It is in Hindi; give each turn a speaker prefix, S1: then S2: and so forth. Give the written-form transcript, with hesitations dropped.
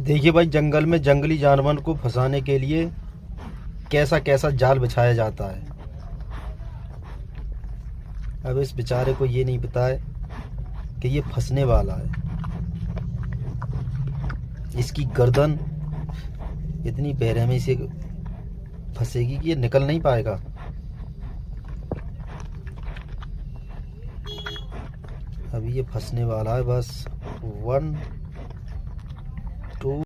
S1: देखिए भाई, जंगल में जंगली जानवर को फंसाने के लिए कैसा कैसा जाल बिछाया जाता है। अब इस बेचारे को ये नहीं पता है कि ये फंसने वाला है। इसकी गर्दन इतनी बेरहमी से फंसेगी कि ये निकल नहीं पाएगा। अभी ये फंसने वाला है, बस 1